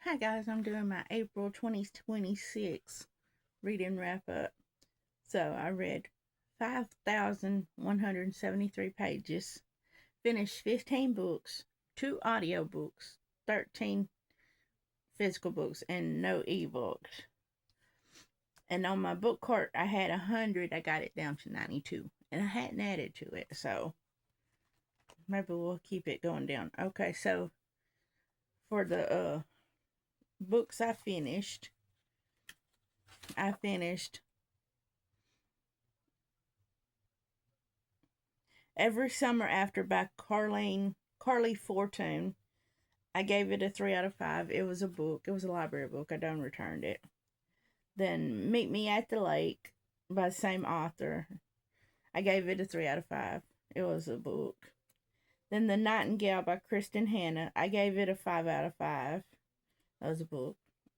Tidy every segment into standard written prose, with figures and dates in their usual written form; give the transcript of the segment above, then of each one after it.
Hi guys, I'm doing my April 2026 reading wrap up. So I read 5,173 pages, finished 15 books, 2 audio books, 13 physical books, and no ebooks. And on my book cart, I had 100. I got it down to 92. And I hadn't added to it, so maybe we'll keep it going down. Okay, so for the books I finished Every Summer After by Carly Fortune. I gave it a 3 out of 5. It was a book. It was a library book. I done returned it. Then Meet Me at the Lake by the same author. I gave it a 3 out of 5. It was a book. Then The Nightingale by Kristen Hanna. I gave it a 5 out of 5. That was a book.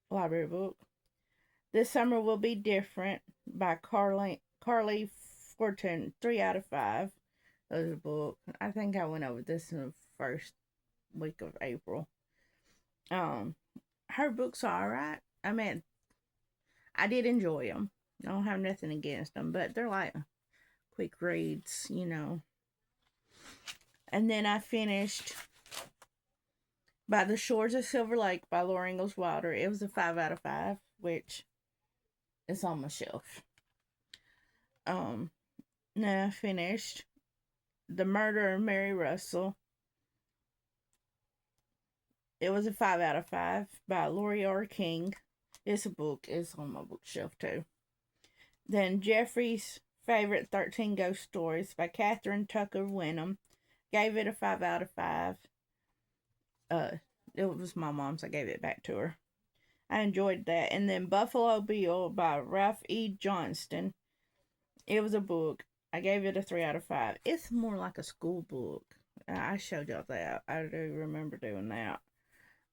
A library book. This Summer Will Be Different by Carly Fortune. 3 out of 5. That was a book. I think I went over this in the first week of April. Um, her books are alright. I mean, I did enjoy them. I don't have nothing against them, but they're like quick reads. And then I finished By the Shores of Silver Lake by Laura Ingalls Wilder. It was a 5 out of 5, which is on my shelf. Then I finished The Murder of Mary Russell. It was a 5 out of 5 by Lori R. King. It's a book. It's on my bookshelf too. Then Jeffrey's Favorite 13 Ghost Stories by Catherine Tucker Wenham. Gave it a 5 out of 5. It was my mom's. I gave it back to her. I enjoyed that. And then Buffalo Bill by Ralph E. Johnston. It was a book. I gave it a 3 out of 5. It's more like a school book. I showed y'all that. I do remember doing that.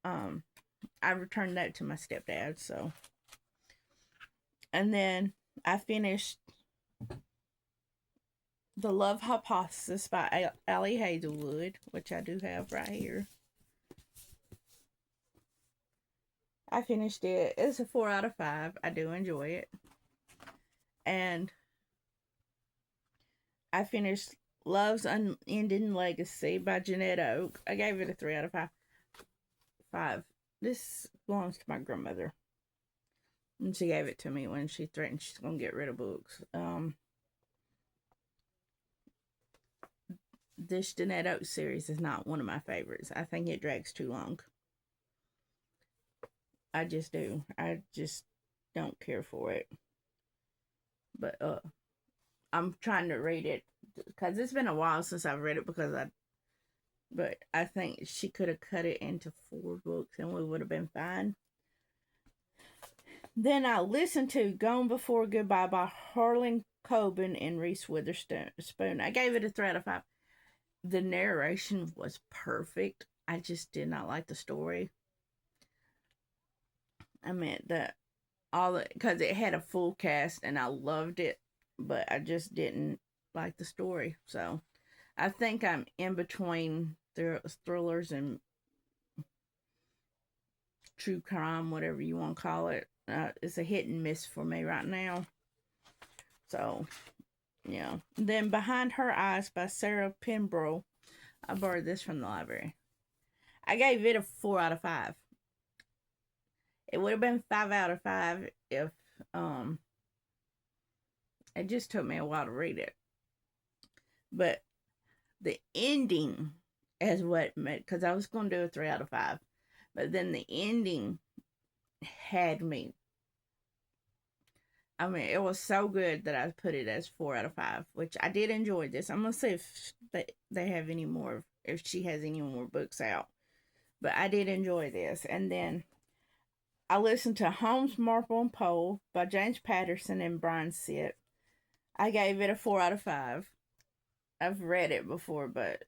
I returned that to my stepdad. So, and then I finished The Love Hypothesis by Ali Hazelwood, which I do have right here. I finished it. It's a 4 out of 5. I do enjoy it. And I finished Love's Unending Legacy by Jeanette Oak. I gave it a 3 out of 5. This belongs to my grandmother. And she gave it to me when she threatened she's going to get rid of books. This Jeanette Oak series is not one of my favorites. I think it drags too long. I just do. I just don't care for it. But I'm trying to read it because it's been a while since I've read it but I think she could have cut it into 4 books and we would have been fine. Then I listened to Gone Before Goodbye by Harlan Coben and Reese Witherspoon. I gave it a 3 out of 5. The narration was perfect. I just did not like the story. I meant that because it had a full cast and I loved it, but I just didn't like the story. So I think I'm in between thrillers and true crime, whatever you want to call it. It's a hit and miss for me right now. So, yeah. Then Behind Her Eyes by Sarah Pinborough. I borrowed this from the library. I gave it a 4 out of 5. It would have been 5 out of 5 if it just took me a while to read it. But the ending is what made, because I was going to do a 3 out of 5, but then the ending had me. I mean, it was so good that I put it as 4 out of 5, which I did enjoy this. I'm gonna see if they have any more, if she has any more books out. But I did enjoy this. And then I listened to Holmes, Marple, and Poe by James Patterson and Brian Sitt. I gave it a 4 out of 5. I've read it before, but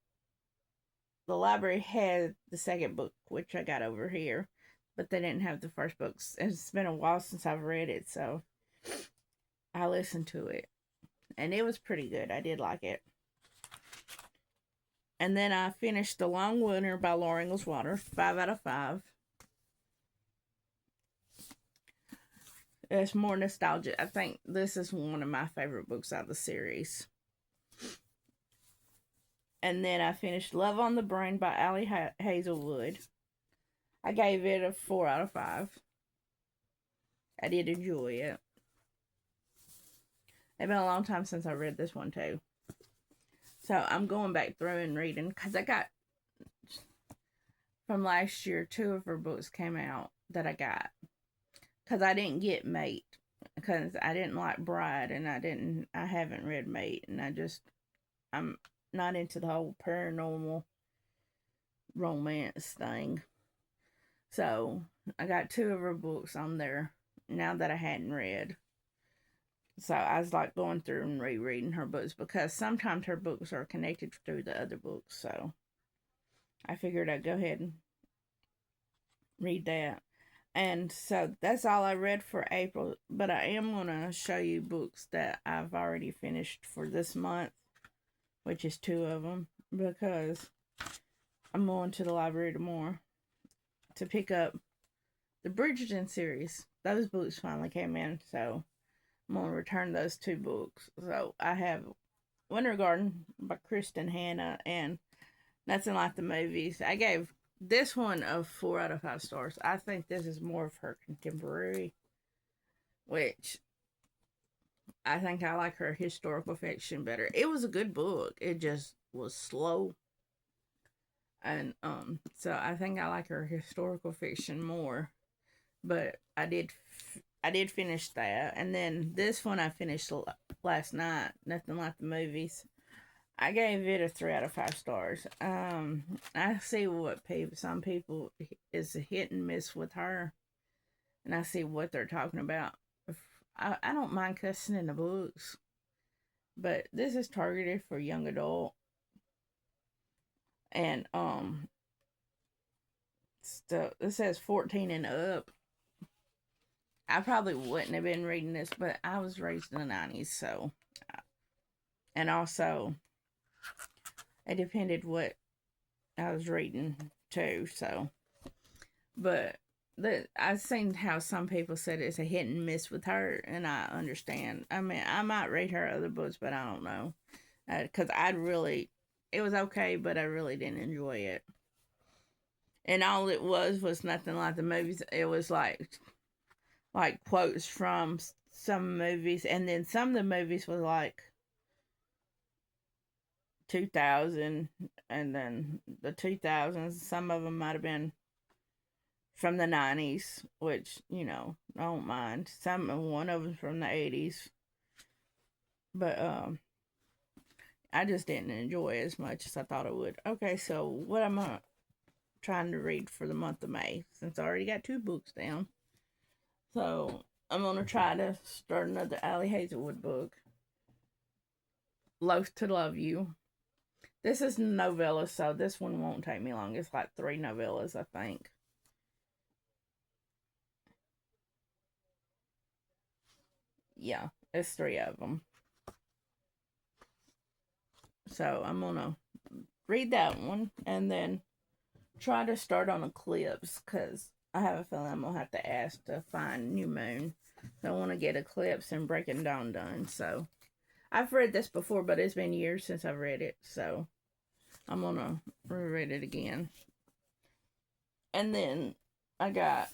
the library had the second book, which I got over here, but they didn't have the first books. It's been a while since I've read it, so I listened to it, and it was pretty good. I did like it. And then I finished The Long Winter by Laura Ingalls Wilder, 5 out of 5. It's more nostalgic. I think this is one of my favorite books out of the series. And then I finished Love on the Brain by Ali Hazelwood. I gave it a 4 out of 5. I did enjoy it. It's been a long time since I read this one too. So I'm going back through and reading because I got from last year 2 of her books came out that I got because I didn't get Mate because I didn't like Bride and I haven't read Mate and I'm not into the whole paranormal romance thing. So I got 2 of her books on there now that I hadn't read. So I was like going through and rereading her books because sometimes her books are connected through the other books. So I figured I'd go ahead and read that. And so that's all I read for April. But I am going to show you books that I've already finished for this month, which is 2 of them, because I'm going to the library tomorrow to pick up the Bridgerton series. Those books finally came in, so I'm going to return those 2 books. So I have Winter Garden by Kristen Hanna and Nothing Like the Movies. I gave this one a 4 out of 5 stars. I think this is more of her contemporary, which I think I like her historical fiction better. It was a good book. It just was slow. And so I think I like her historical fiction more. But I did finish that. And then this one I finished last night, Nothing Like the Movies. I gave it a 3 out of 5 stars. I see what some people is a hit and miss with her, and I see what they're talking about. I don't mind cussing in the books, but this is targeted for young adult, and it says 14 and up. I probably wouldn't have been reading this, but I was raised in the 90s, so, and also it depended what I was reading too, so. But I've seen how some people said it's a hit and miss with her, and I understand. I mean, I might read her other books, but I don't know. Because it was okay, but I really didn't enjoy it. And all it was Nothing Like the Movies. It was like quotes from some movies, and then some of the movies was like 2000, and then the 2000s. Some of them might have been from the 90s, which, I don't mind. One of them from the 80s. But I just didn't enjoy it as much as I thought I would. Okay, so what am I trying to read for the month of May, since I already got 2 books down. So I'm going to try to start another Ali Hazelwood book. Loath to Love You. This is novella, so this one won't take me long. It's like 3 novellas, I think. Yeah, it's 3 of them. So I'm going to read that one and then try to start on Eclipse, because I have a feeling I'm going to have to ask to find New Moon. So I want to get Eclipse and Breaking Dawn done. So I've read this before, but it's been years since I've read it. So I'm going to reread it again. And then I got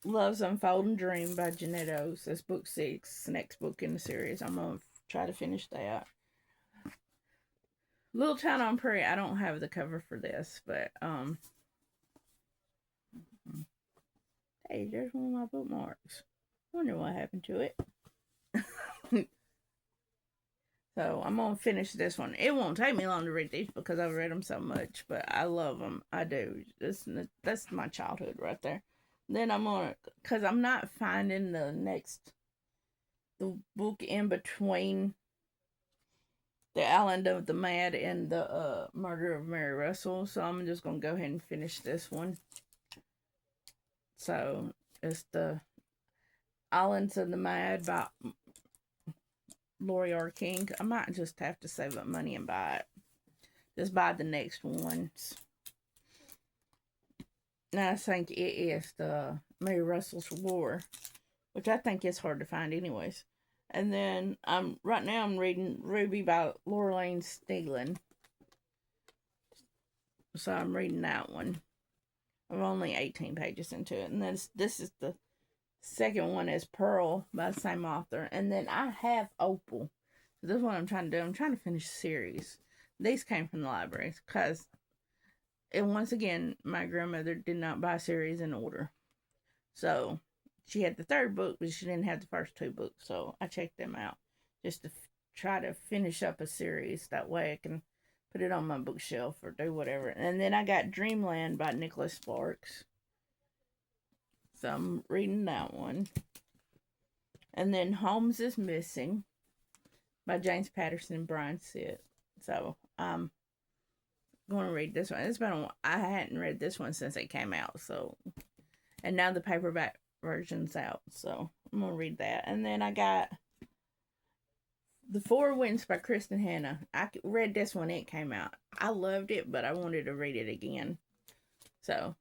Love's Unfolding Dream by Jeanette Oates. That's book 6, the next book in the series. I'm going to try to finish that. Little Town on Prairie, I don't have the cover for this, but hey, there's one of my bookmarks. Wonder what happened to it. So I'm gonna finish this one. It won't take me long to read these because I've read them so much, but I love them. I do. That's my childhood right there. Then I'm gonna, cause I'm not finding the book in between The Island of the Mad and the Murder of Mary Russell. So I'm just gonna go ahead and finish this one. So it's The Islands of the Mad by Lori R. King. I might just have to save up money and buy it. Just buy the next ones. And I think it is The Mary Russell's War, which I think is hard to find anyways. And then right now I'm reading Ruby by Lorraine Stegman. So I'm reading that one. I'm only 18 pages into it. And then this is the second one is Pearl by the same author. And then I have Opal. So this is what I'm trying to do. I'm trying to finish a series. These came from the library because, and once again, my grandmother did not buy series in order. So she had the third book, but she didn't have the first two books. So I checked them out just to try to finish up a series. That way I can put it on my bookshelf or do whatever. And then I got Dreamland by Nicholas Sparks. So I'm reading that one. And then Holmes is Missing by James Patterson and Brian Sitt. So I'm going to read this one. I hadn't read this one since it came out. So, and now the paperback version's out. So I'm going to read that. And then I got The Four Winds by Kristen Hanna. I read this when it came out. I loved it, but I wanted to read it again. So,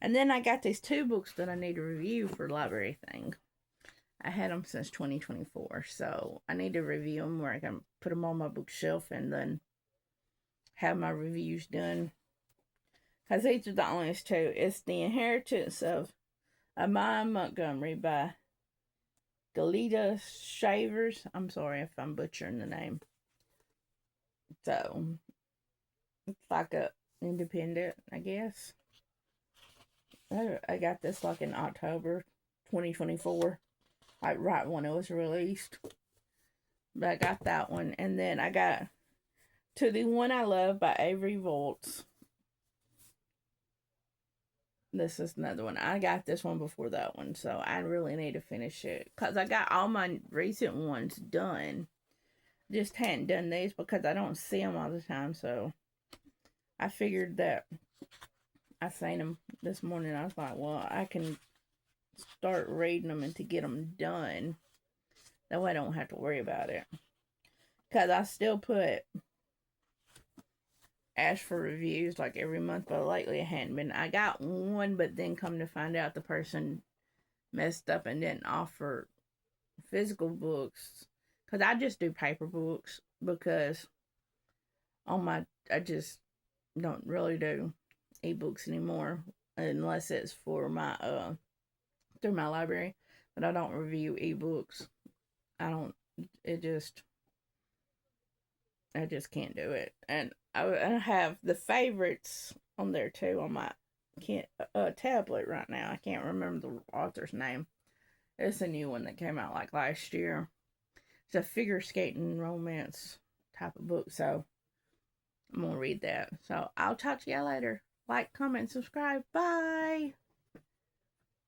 and then I got these two books that I need to review for Library Thing. I had them since 2024, so I need to review them where I can put them on my bookshelf and then have my reviews done. Because these are the only two. It's The Inheritance of Amaya Montgomery by Galita Shavers. I'm sorry if I'm butchering the name. So, it's like a independent, I guess. I got this like in October 2024. Like right when it was released. But I got that one. And then I got To the One I Love by Avery Volz. This is another one. I got this one before that one. So I really need to finish it. Because I got all my recent ones done. Just hadn't done these because I don't see them all the time. So I figured that I seen them this morning. I was like, well, I can start reading them and to get them done. That way I don't have to worry about it. Because I still ask for reviews like every month, but lately it hadn't been. I got one, but then come to find out the person messed up and didn't offer physical books. Because I just do paper books because I just don't really do ebooks anymore unless it's for my through my library. But I don't review ebooks. I just can't do it. And I have the favorites on there too on my tablet right now. I can't remember the author's name. It's a new one that came out like last year. It's a figure skating romance type of book. So I'm going to read that. So I'll talk to y'all later. Like, comment, subscribe. Bye.